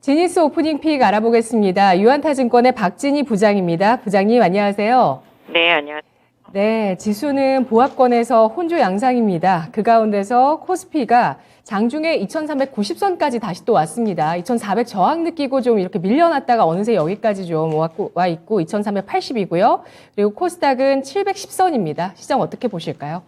지니스 오프닝 픽 알아보겠습니다. 유한타증권의 박진희 부장입니다. 부장님 안녕하세요. 네, 안녕하세요. 네, 지수는 보합권에서 혼조 양상입니다. 그 가운데서 코스피가 장중에 2390선까지 다시 또 왔습니다. 2400 저항 느끼고 좀 이렇게 밀려났다가 어느새 여기까지 좀 와 있고 2380이고요. 그리고 코스닥은 710선입니다. 시장 어떻게 보실까요?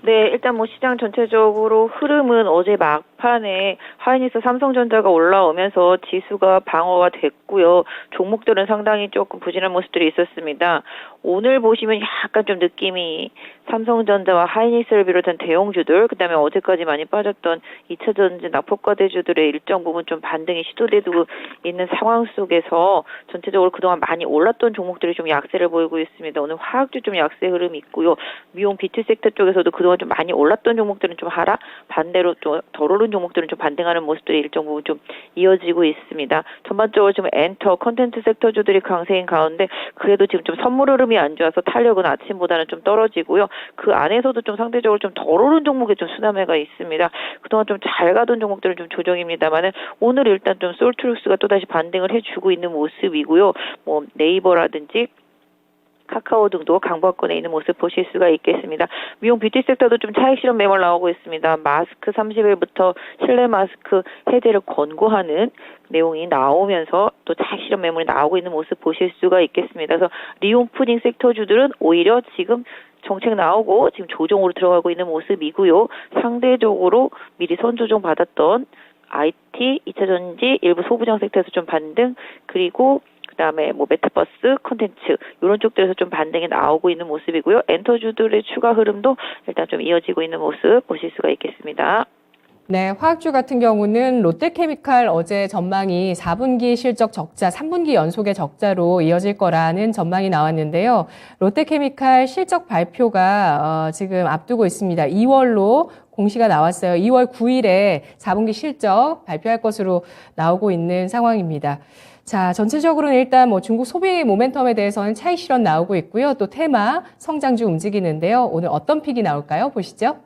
네, 일단 시장 전체적으로 흐름은 어제 막판에 하이닉스 삼성전자가 올라오면서 지수가 방어가 됐고요. 종목들은 상당히 조금 부진한 모습들이 있었습니다. 오늘 보시면 약간 좀 느낌이 삼성전자와 하이닉스를 비롯한 대형주들, 그다음에 어제까지 많이 빠졌던 2차전지 낙폭과대주들의 일정 부분 좀 반등이 시도되고 있는 상황 속에서 전체적으로 그동안 많이 올랐던 종목들이 좀 약세를 보이고 있습니다. 오늘 화학주 좀 약세 흐름이 있고요. 미용 비트 섹터 쪽에서도 그동안 좀 많이 올랐던 종목들은 좀 하락, 반대로 좀 덜 오른 종목들은 좀 반등하는 모습들이 일정 부분 좀 이어지고 있습니다. 전반적으로 지금 엔터, 컨텐츠 섹터주들이 강세인 가운데 그래도 지금 좀 선물 흐름이 안 좋아서 탄력은 아침보다는 좀 떨어지고요. 그 안에서도 좀 상대적으로 좀 덜 오른 종목에 좀 순환매가 있습니다. 그동안 좀 잘 가던 종목들은 좀 조정입니다만은 오늘 일단 좀 솔트룩스가 또다시 반등을 해주고 있는 모습이고요. 네이버라든지 카카오 등도 강보권에 있는 모습 보실 수가 있겠습니다. 미용 뷰티 섹터도 좀 차익 실현 매물 나오고 있습니다. 마스크 30일부터 실내 마스크 해제를 권고하는 내용이 나오면서 또 차익 실현 매물이 나오고 있는 모습 보실 수가 있겠습니다. 그래서 리오프닝 섹터주들은 오히려 지금 정책 나오고 지금 조정으로 들어가고 있는 모습이고요. 상대적으로 미리 선조정 받았던 IT, 2차전지, 일부 소부장 섹터에서 좀 반등, 그리고 그다음에 메타버스, 콘텐츠 이런 쪽들에서 좀 반등이 나오고 있는 모습이고요. 엔터주들의 추가 흐름도 일단 좀 이어지고 있는 모습 보실 수가 있겠습니다. 네, 화학주 같은 경우는 롯데케미칼 어제 전망이 4분기 실적 적자, 3분기 연속의 적자로 이어질 거라는 전망이 나왔는데요. 롯데케미칼 실적 발표가 지금 앞두고 있습니다. 2월로 공시가 나왔어요. 2월 9일에 4분기 실적 발표할 것으로 나오고 있는 상황입니다. 자, 전체적으로는 일단 중국 소비 모멘텀에 대해서는 차익 실현 나오고 있고요. 또 테마, 성장주 움직이는데요. 오늘 어떤 픽이 나올까요? 보시죠.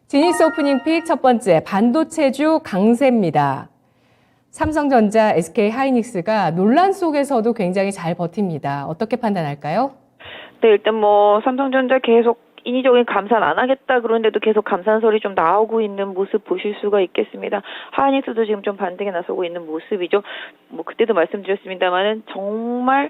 지니스 오프닝 픽 첫 번째, 반도체주 강세입니다. 삼성전자, SK 하이닉스가 논란 속에서도 굉장히 잘 버팁니다. 어떻게 판단할까요? 네, 일단 삼성전자 계속 인위적인 감산 안 하겠다 그런데도 계속 감산설이 좀 나오고 있는 모습 보실 수가 있겠습니다. 하이닉스도 지금 좀 반등에 나서고 있는 모습이죠. 그때도 말씀드렸습니다만은 정말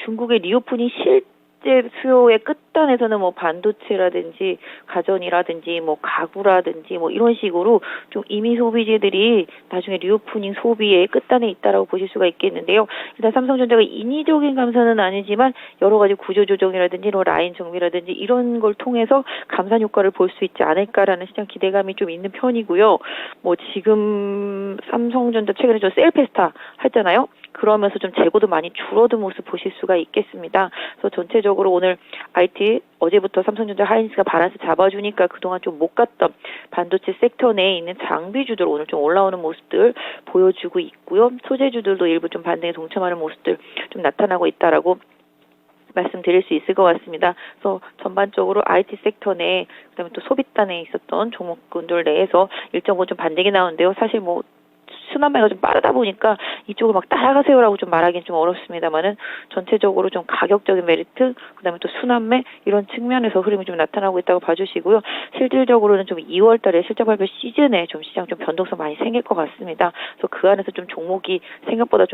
중국의 리오프닝 실제 수요의 끝단에서는 반도체라든지 가전이라든지 가구라든지 이런 식으로 좀 이미 소비재들이 나중에 리오프닝 소비의 끝단에 있다라고 보실 수가 있겠는데요. 일단 삼성전자가 인위적인 감산은 아니지만 여러 가지 구조조정이라든지 라인 정비라든지 이런 걸 통해서 감산 효과를 볼 수 있지 않을까라는 시장 기대감이 좀 있는 편이고요. 지금 삼성전자 최근에 좀 셀페스타 했잖아요. 그러면서 좀 재고도 많이 줄어든 모습 보실 수가 있겠습니다. 그래서 전체적으로 오늘 IT 어제부터 삼성전자 하이닉스가 바란스 잡아주니까 그동안 좀 못 갔던 반도체 섹터 내에 있는 장비주들 오늘 좀 올라오는 모습들 보여주고 있고요. 소재주들도 일부 좀 반등에 동참하는 모습들 좀 나타나고 있다라고 말씀드릴 수 있을 것 같습니다. 그래서 전반적으로 IT 섹터 내 그다음에 또 소비단에 있었던 종목군들 내에서 일정 부분 좀 반등이 나오는데요. 사실 순환매가 좀 빠르다 보니까 이쪽을 막 따라가세요라고 좀 말하기는 좀 어렵습니다만은 전체적으로 좀 가격적인 메리트, 그다음에 또 순환매 이런 측면에서 흐름이 좀 나타나고 있다고 봐주시고요. 실질적으로는 좀 2월 달에 실적 발표 시즌에 좀 시장 좀 변동성 많이 생길 것 같습니다. 그래서 그 안에서 좀 종목이 생각보다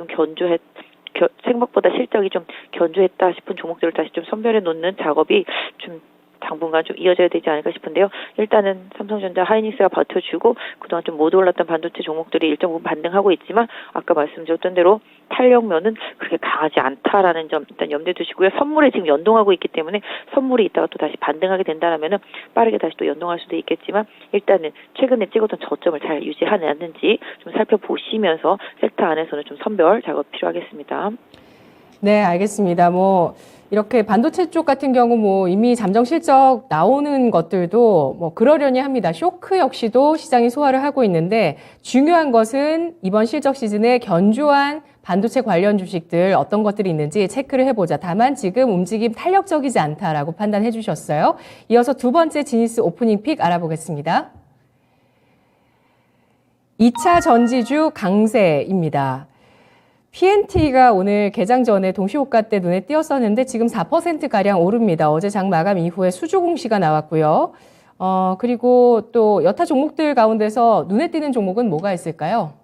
실적이 좀 견조했다 싶은 종목들을 다시 좀 선별해 놓는 작업이 좀 당분간 좀 이어져야 되지 않을까 싶은데요. 일단은 삼성전자, 하이닉스가 버텨주고 그동안 좀 못 올랐던 반도체 종목들이 일정 부분 반등하고 있지만 아까 말씀드렸던 대로 탄력면은 그렇게 강하지 않다라는 점 일단 염두에 두시고요. 선물에 지금 연동하고 있기 때문에 선물이 있다가 또 다시 반등하게 된다라면은 빠르게 다시 또 연동할 수도 있겠지만 일단은 최근에 찍었던 저점을 잘 유지하는지 좀 살펴보시면서 섹터 안에서는 좀 선별 작업 필요하겠습니다. 네, 알겠습니다. 이렇게 반도체 쪽 같은 경우 이미 잠정 실적 나오는 것들도 그러려니 합니다. 쇼크 역시도 시장이 소화를 하고 있는데 중요한 것은 이번 실적 시즌에 견조한 반도체 관련 주식들 어떤 것들이 있는지 체크를 해보자. 다만 지금 움직임 탄력적이지 않다라고 판단해 주셨어요. 이어서 두 번째 지니스 오프닝 픽 알아보겠습니다. 2차 전지주 강세입니다. PNT가 오늘 개장 전에 동시호가 때 눈에 띄었었는데 지금 4%가량 오릅니다. 어제 장 마감 이후에 수주 공시가 나왔고요. 그리고 또 여타 종목들 가운데서 눈에 띄는 종목은 뭐가 있을까요?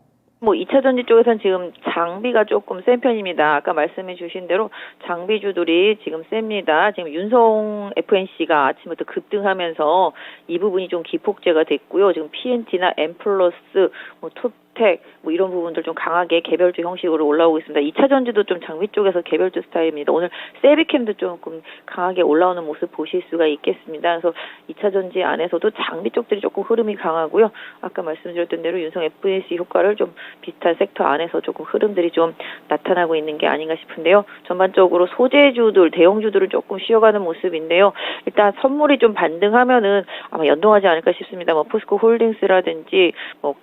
2차 전지 쪽에서는 지금 장비가 조금 센 편입니다. 아까 말씀해 주신 대로 장비주들이 지금 셉니다. 지금 윤성 FNC가 아침부터 급등하면서 이 부분이 좀 기폭제가 됐고요. 지금 PNT나 엠플러스, 톱텍, 이런 부분들 좀 강하게 개별주 형식으로 올라오고 있습니다. 2차 전지도 좀 장비 쪽에서 개별주 스타일입니다. 오늘 세비캠도 조금 강하게 올라오는 모습 보실 수가 있겠습니다. 그래서 2차 전지 안에서도 장비 쪽들이 조금 흐름이 강하고요. 아까 말씀드렸던 대로 윤성 FNC 효과를 좀 비슷한 섹터 안에서 조금 흐름들이 좀 나타나고 있는 게 아닌가 싶은데요. 전반적으로 소재주들, 대형주들은 조금 쉬어가는 모습인데요. 일단 선물이 좀 반등하면은 아마 연동하지 않을까 싶습니다. 포스코 홀딩스라든지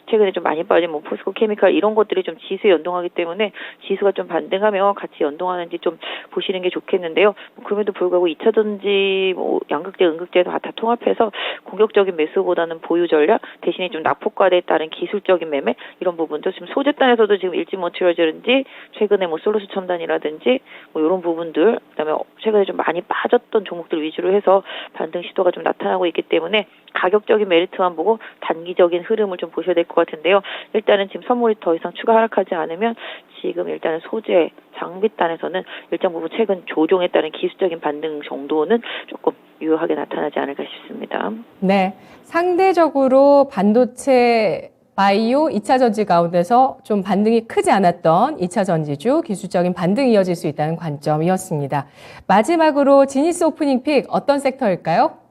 최근에 좀 많이 빠진 포스코 케미칼 이런 것들이 좀 지수에 연동하기 때문에 지수가 좀 반등하면 같이 연동하는지 좀 보시는 게 좋겠는데요. 그럼에도 불구하고 2차 전지 양극재, 음극재 다 통합해서 공격적인 매수보다는 보유 전략 대신에 좀 낙폭과대에 따른 기술적인 매매 이런 부분도 지금 소재단에서도 지금 일진 머티리얼즈라든지 최근에 솔루스 첨단이라든지 이런 부분들 그다음에 최근에 좀 많이 빠졌던 종목들 위주로 해서 반등 시도가 좀 나타나고 있기 때문에 가격적인 메리트만 보고 단기적인 흐름을 좀 보셔야 될 것 같은데요. 일단은 지금 선물이 더 이상 추가 하락하지 않으면 지금 일단은 소재 장비단에서는 일정 부분 최근 조정에 따른 기술적인 반등 정도는 조금 유효하게 나타나지 않을까 싶습니다. 네, 상대적으로 반도체 바이오 2차 전지 가운데서 좀 반등이 크지 않았던 2차 전지주 기술적인 반등이 이어질 수 있다는 관점이었습니다. 마지막으로 지니스 오프닝 픽 어떤 섹터일까요?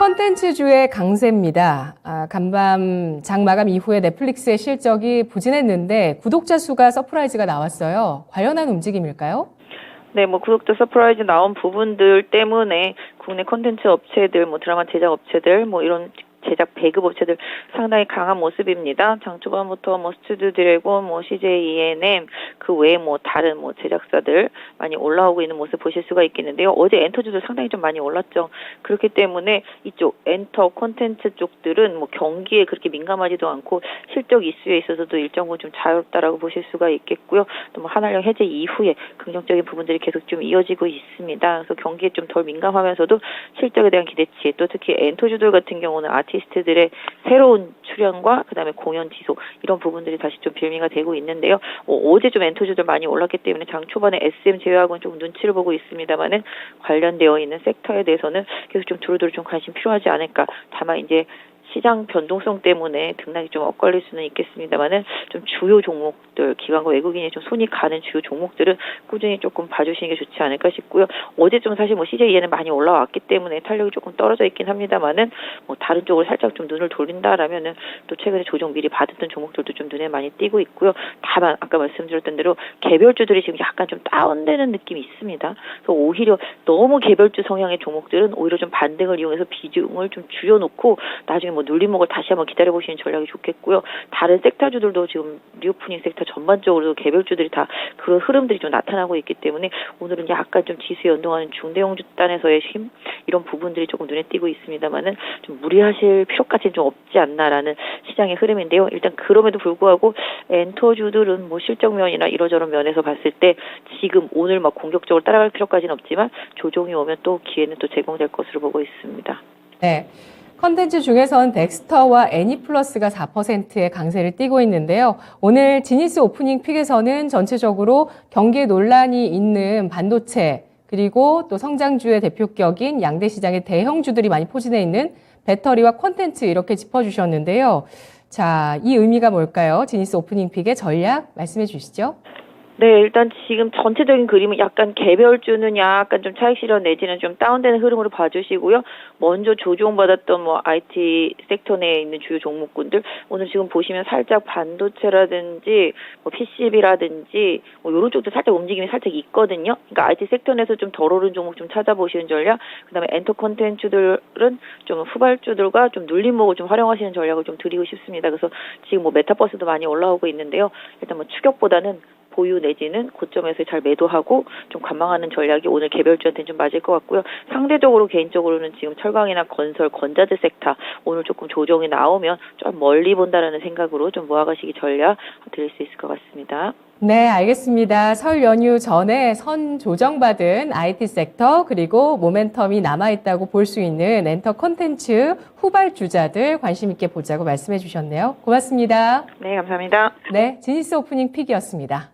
콘텐츠주의 강세입니다. 간밤 장 마감 이후에 넷플릭스의 실적이 부진했는데 구독자 수가 서프라이즈가 나왔어요. 관련한 움직임일까요? 네, 구독자 서프라이즈 나온 부분들 때문에 국내 콘텐츠 업체들, 드라마 제작 업체들, 이런 제작 배급 업체들 상당히 강한 모습입니다. 장 초반부터 스튜디오 드래곤, CJ ENM 그 외에 다른 제작사들 많이 올라오고 있는 모습 보실 수가 있겠는데요. 어제 엔터주도 상당히 좀 많이 올랐죠. 그렇기 때문에 이쪽 엔터 콘텐츠 쪽들은 경기에 그렇게 민감하지도 않고 실적 이슈에 있어서도 일정 부분 좀 자유롭다라고 보실 수가 있겠고요. 또 한한령 해제 이후에 긍정적인 부분들이 계속 좀 이어지고 있습니다. 그래서 경기에 좀 덜 민감하면서도 실적에 대한 기대치 또 특히 엔터주들 같은 경우는 아티스트들의 새로운 출연과 그다음에 공연 지속 이런 부분들이 다시 좀 빌미가 되고 있는데요. 어제 좀 엔터주들 많이 올랐기 때문에 장 초반에 SM 제외하고는 조금 눈치를 보고 있습니다만은 관련되어 있는 섹터에 대해서는 계속 좀 두루두루 좀 관심 필요하지 않을까. 다만 이제 시장 변동성 때문에 등락이 좀 엇갈릴 수는 있겠습니다만은 좀 주요 종목들, 기관과 외국인이 좀 손이 가는 주요 종목들은 꾸준히 조금 봐주시는 게 좋지 않을까 싶고요. 어제 좀 사실 CJE는 많이 올라왔기 때문에 탄력이 조금 떨어져 있긴 합니다만은 다른 쪽으로 살짝 좀 눈을 돌린다라면은 또 최근에 조정 미리 받았던 종목들도 좀 눈에 많이 띄고 있고요. 다만 아까 말씀드렸던 대로 개별주들이 지금 약간 좀 다운되는 느낌이 있습니다. 그래서 오히려 너무 개별주 성향의 종목들은 오히려 좀 반등을 이용해서 비중을 좀 줄여놓고 나중에 눌림목을 다시 한번 기다려보시는 전략이 좋겠고요. 다른 섹터주들도 지금 리오프닝 섹터 전반적으로 개별주들이 다 그런 흐름들이 좀 나타나고 있기 때문에 오늘은 약간 좀 지수에 연동하는 중대형주 단에서의 힘 이런 부분들이 조금 눈에 띄고 있습니다만은 좀 무리하실 필요까지는 좀 없지 않나라는 시장의 흐름인데요. 일단 그럼에도 불구하고 엔터주들은 실적면이나 이러저런 면에서 봤을 때 지금 오늘 공격적으로 따라갈 필요까지는 없지만 조정이 오면 또 기회는 또 제공될 것으로 보고 있습니다. 네. 컨텐츠 중에선 덱스터와 애니플러스가 4%의 강세를 띠고 있는데요. 오늘 지니스 오프닝 픽에서는 전체적으로 경기에 논란이 있는 반도체 그리고 또 성장주의 대표격인 양대 시장의 대형주들이 많이 포진해 있는 배터리와 콘텐츠 이렇게 짚어주셨는데요. 자, 이 의미가 뭘까요? 지니스 오프닝 픽의 전략 말씀해 주시죠. 네, 일단 지금 전체적인 그림은 약간 개별주는 약간 좀 차익 실현 내지는 좀 다운되는 흐름으로 봐주시고요. 먼저 조정받았던 IT 섹터 내에 있는 주요 종목군들 오늘 지금 보시면 살짝 반도체라든지 PCB라든지 이런 쪽도 살짝 움직임이 살짝 있거든요. 그러니까 IT 섹터 내에서 좀 덜 오른 종목 좀 찾아보시는 전략. 그다음에 엔터 콘텐츠들은 좀 후발주들과 좀 눌림목을 좀 활용하시는 전략을 좀 드리고 싶습니다. 그래서 지금 메타버스도 많이 올라오고 있는데요. 일단 추격보다는 보유 내지는 고점에서 잘 매도하고 좀 관망하는 전략이 오늘 개별주한테는 좀 맞을 것 같고요. 상대적으로 개인적으로는 지금 철강이나 건설, 건자재 섹터 오늘 조금 조정이 나오면 좀 멀리 본다라는 생각으로 좀 모아가시기 전략 드릴 수 있을 것 같습니다. 네, 알겠습니다. 설 연휴 전에 선 조정받은 IT 섹터 그리고 모멘텀이 남아있다고 볼 수 있는 엔터 콘텐츠 후발주자들 관심 있게 보자고 말씀해 주셨네요. 고맙습니다. 네, 감사합니다. 네, 지니스 오프닝 픽이었습니다.